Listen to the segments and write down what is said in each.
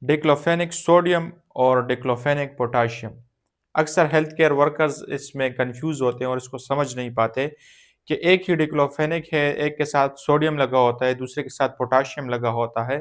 Diclofenac sodium और diclofenac potassium. अक्सर health care workers इसमें कंफ्यूज होते हैं और इसको समझ नहीं पाते कि एक ही डिक्लोफेनिक है, एक के साथ सोडियम लगा होता है, दूसरे के साथ पोटाशियम लगा होता है।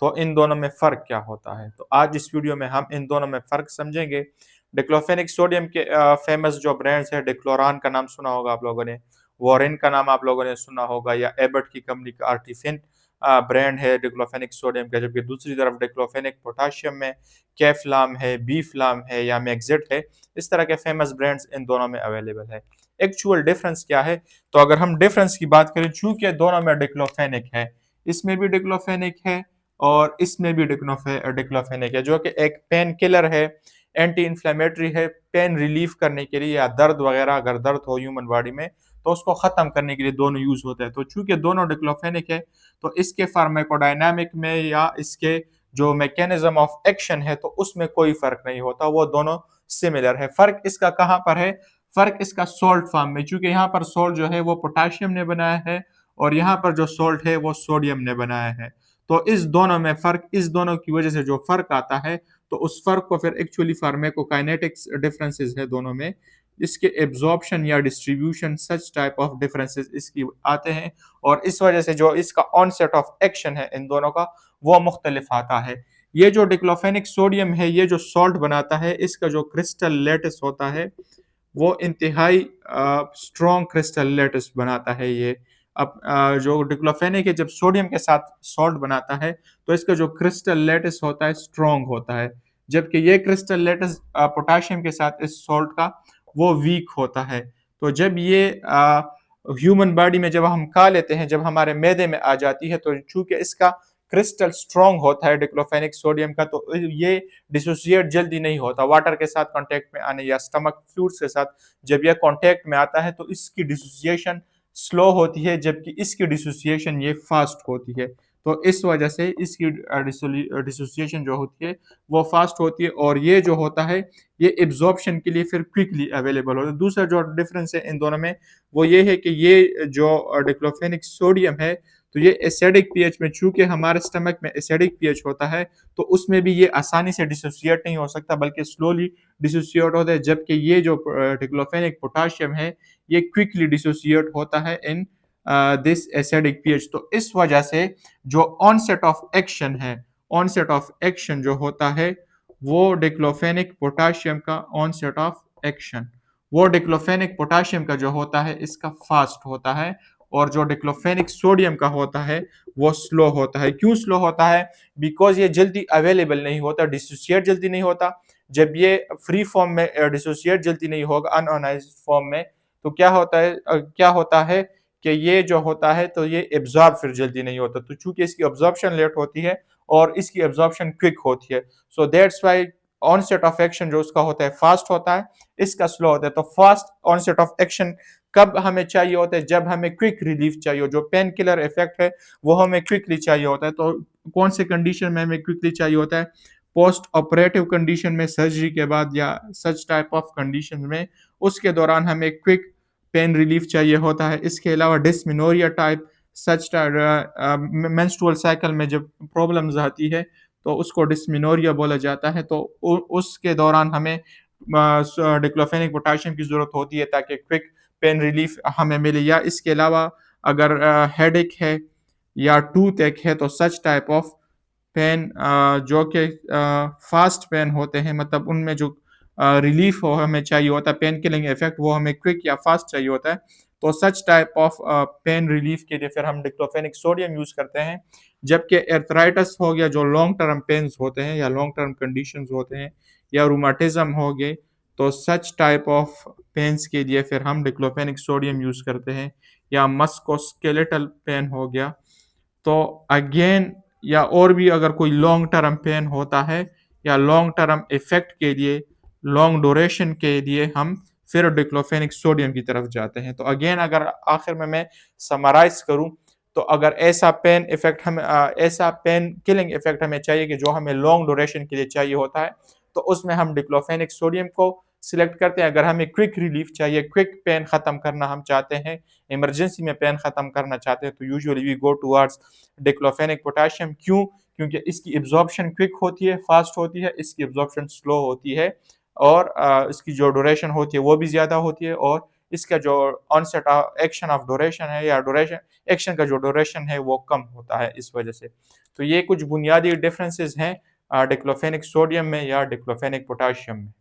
तो इन दोनों में फ़र्क क्या होता है? तो आज इस वीडियो में हम इन दोनों में फ़र्क समझेंगे। डिक्लोफेनिक सोडियम के फ़ेमस जो ब्रांड्स हैं, डिक्लोरान का नाम सुना होगा आप लोगों ने, वॉरेन का नाम आप लोगों ने सुना होगा, या एबट की कंपनी का आर्टिफिन ब्रांड है डिक्लोफेनिक सोडियम का। जबकि दूसरी तरफ डिक्लोफेनिक पोटाशियम में कैफ्लाम है, बीफ्लाम है या मैग्जेट है। इस तरह के फेमस ब्रांड्स इन दोनों में अवेलेबल है। एक्चुअल डिफरेंस क्या है? तो अगर हम डिफरेंस की बात करें, चूंकि दोनों में डिक्लोफेनिक है, इसमें भी डिक्लोफेनिक है और इसमें भी डिक्लोफेनिक है, जो कि एक पेन किलर है, एंटी इंफ्लेमेटरी है, पेन रिलीफ करने के लिए या दर्द वगैरह अगर दर्द हो ह्यूमन बॉडी में तो उसको खत्म करने के लिए दोनों यूज होते हैं। तो चूंकि दोनों डिक्लोफेनिक है तो इसके फार्माकोडायनामिक में या इसके जो मैकेनिज्म ऑफ एक्शन है तो उसमें कोई फर्क नहीं होता, वो दोनों सिमिलर है। फर्क इसका कहाँ पर है? फर्क इसका सोल्ट फॉर्म में, चूंकि यहाँ पर सोल्ट जो है वो पोटाशियम ने बनाया है और यहाँ पर जो सोल्ट है वो सोडियम ने बनाया है। तो इस दोनों में फर्क, इस दोनों की वजह से जो फर्क आता है तो उस फर्क को फिर एक्चुअली फार्माकोकाइनेटिक्स डिफरेंसेस है दोनों में, इसके एब्जॉर्प्शन या distribution such type of differences इसकी आते हैं और इस वजह से जो इसका ऑनसेट ऑफ एक्शन है इन दोनों का वो मुख्तलिफ आता है। ये जो डिक्लोफेनिक सोडियम है, ये जो सॉल्ट बनाता है, इसका जो क्रिस्टल लेटिस होता है वो इंतहाई स्ट्रॉन्ग क्रिस्टल लेटिस बनाता है ये। अब जो डिक्लोफेनिक है जब सोडियम के साथ सॉल्ट बनाता है तो इसका जो क्रिस्टल लेटिस होता है स्ट्रॉन्ग होता है, जबकि ये क्रिस्टल लेटिस पोटाशियम के साथ इस सॉल्ट का वो वीक होता है। तो जब ये ह्यूमन बॉडी में जब हम खा लेते हैं, जब हमारे मैदे में आ जाती है, तो चूंकि इसका क्रिस्टल स्ट्रॉन्ग होता है डिक्लोफेनिक सोडियम का, तो ये डिसोसिएट जल्दी नहीं होता वाटर के साथ कांटेक्ट में आने या स्टमक फ्लूइड्स के साथ। जब यह कांटेक्ट में आता है तो इसकी डिसोसिएशन स्लो होती है, जबकि इसकी डिसोसिएशन ये फास्ट होती है। तो इस वजह से इसकी डिसोसिएशन जो होती है वो फास्ट होती है और ये जो होता है ये एब्जॉर्प्शन के लिए फिर क्विकली अवेलेबल होता है। दूसरा जो डिफरेंस है इन दोनों में वो ये है कि ये जो डिक्लोफेनिक सोडियम है तो ये एसिडिक पीएच में, चूंकि हमारे स्टमक में एसिडिक पीएच होता है तो उसमें भी ये आसानी से डिसोसिएट नहीं हो सकता बल्कि स्लोली डिसोसिएट होता है। जबकि ये जो डिक्लोफेनिक पोटाशियम है ये क्विकली डिसोसिएट होता है इन दिस एसिडिक पीएच। तो इस वजह से जो ऑनसेट ऑफ एक्शन है, ऑनसेट ऑफ एक्शन जो होता है वो डिक्लोफेनिक पोटाशियम का ऑनसेट ऑफ एक्शन, वो डिक्लोफेनिक पोटाशियम का जो होता है इसका फास्ट होता है और जो डिक्लोफेनिक सोडियम का होता है वो स्लो होता है। क्यों स्लो होता है? बिकॉज ये जल्दी अवेलेबल नहीं होता, डिसोसिएट जल्दी नहीं होता। जब ये फ्री फॉर्म में डिसोसिएट जल्दी नहीं होगा अनऑनाइज्ड फॉर्म में, तो क्या होता है कि ये जो होता है तो ये एब्जॉर्ब फिर जल्दी नहीं होता। तो चूंकि इसकी एब्जॉर्प्शन लेट होती है और इसकी एब्जॉर्प्शन क्विक होती है, so that's why onset of action जो उसका होता है फास्ट होता है, इसका स्लो होता है। तो फास्ट ऑनसेट ऑफ एक्शन कब हमें चाहिए होता है? जब हमें क्विक रिलीफ चाहिए हो, जो पेन किलर इफेक्ट है वो हमें क्विकली चाहिए होता है। तो कौन से कंडीशन में हमें क्विकली चाहिए होता है? पोस्ट ऑपरेटिव कंडीशन में, सर्जरी के बाद या सच टाइप ऑफ कंडीशन में, उसके दौरान हमें क्विक पेन रिलीफ चाहिए होता है। इसके अलावा डिस्मिनोरिया टाइप, सच मेंस्ट्रुअल साइकिल में जब प्रॉब्लम्स आती है तो उसको डिस्मिनोरिया बोला जाता है। तो उसके दौरान हमें डिक्लोफेनिक पोटाशियम की ज़रूरत होती है ताकि क्विक पेन रिलीफ हमें मिले। या इसके अलावा अगर हेडेक है या टूथ एक है तो सच टाइप ऑफ पेन जो कि फास्ट पेन होते हैं, मतलब उनमें जो रिलीफ हो हमें चाहिए होता है, पेन किलिंग इफेक्ट वो हमें क्विक या फास्ट चाहिए होता है। तो such type of pain relief के लिए फिर हम डिक्लोफेनिक सोडियम यूज करते हैं। जबकि एर्थराइटिस हो गया, जो लॉन्ग टर्म पेन्स होते हैं या लॉन्ग टर्म कंडीशंस होते हैं, या रूमाटिज्म हो गए, तो सच टाइप ऑफ पेन्स के लिए फिर हम डिक्लोफेनिक सोडियम यूज करते हैं। या मस्कोस्केलेटल पेन हो गया तो अगेन, या और भी अगर कोई लॉन्ग टर्म पेन होता है या लॉन्ग टर्म इफेक्ट के लिए, लॉन्ग ड्यूरेशन के लिए हम फिर डिक्लोफेनिक सोडियम की तरफ जाते हैं। तो अगेन अगर आखिर में मैं समराइज करूं तो अगर ऐसा पेन किलिंग इफेक्ट हमें चाहिए कि जो हमें लॉन्ग ड्यूरेशन के लिए चाहिए होता है तो उसमें हम डिक्लोफेनिक सोडियम को सिलेक्ट करते हैं। अगर हमें क्विक रिलीफ चाहिए, क्विक पेन खत्म करना हम चाहते हैं, इमरजेंसी में पेन खत्म करना चाहते हैं, तो usually we go towards diclofenac potassium. क्यों? क्योंकि इसकी एब्ज़ॉर्प्शन क्विक होती है, फ़ास्ट होती है, इसकी एब्ज़ॉर्प्शन स्लो होती है और इसकी जो ड्यूरेशन होती है वो भी ज़्यादा होती है और इसका जो ऑनसेट एक्शन ऑफ ड्यूरेशन है या ड्यूरेशन एक्शन का जो ड्यूरेशन है वो कम होता है इस वजह से। तो ये कुछ बुनियादी डिफरेंसेस हैं डिक्लोफेनिक सोडियम में या डिक्लोफेनिक पोटेशियम में।